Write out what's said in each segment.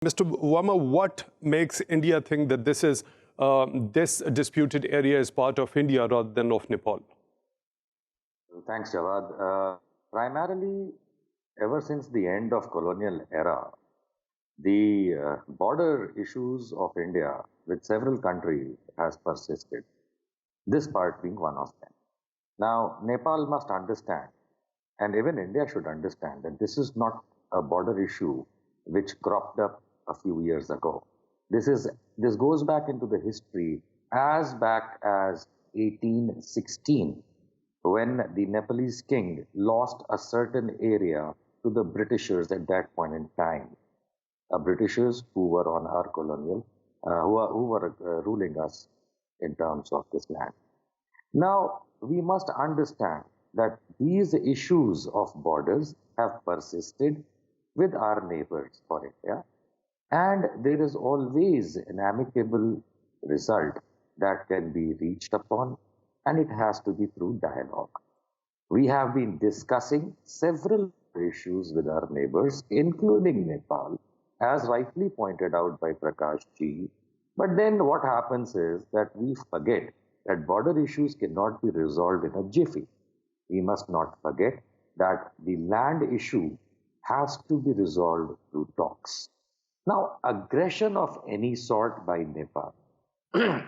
Mr. Verma, what makes India think that this disputed area is part of India rather than of Nepal? Thanks, Jawad. Primarily, ever since the end of colonial era, the border issues of India with several countries has persisted, this part being one of them. Now, Nepal must understand, and even India should understand, that this is not a border issue which cropped up a few years ago. This goes back into the history as back as 1816, when the Nepalese king lost a certain area to the Britishers at that point in time. Britishers who were on our colonial, who were ruling us in terms of this land. Now, we must understand that these issues of borders have persisted with our neighbors for India, and there is always an amicable result that can be reached upon, and it has to be through dialogue. We have been discussing several issues with our neighbors, including Nepal, as rightly pointed out by Prakash ji. But then what happens is that we forget that border issues cannot be resolved in a jiffy. We must not forget that the land issue has to be resolved through talks. Now, aggression of any sort by Nepal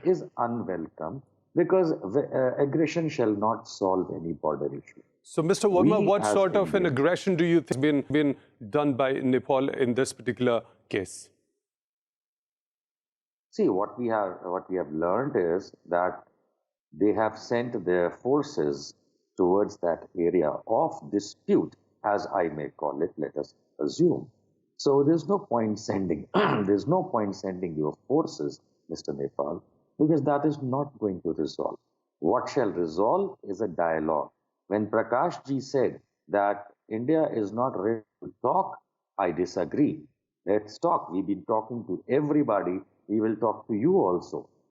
is unwelcome because aggression shall not solve any border issue. So, Mr. Verma, We what as sort of an Indians, aggression do you think has been done by Nepal in this particular case? see what we have learned is that they have sent their forces towards that area of dispute, as I may call it, let us assume. So there's no point sending there's no point sending your forces, Mr. Nepal, because that is not going to resolve. What shall resolve is a dialogue. When Prakash ji said that India is not ready to talk, I disagree. Let's talk. We've been talking to everybody. We will talk to you also.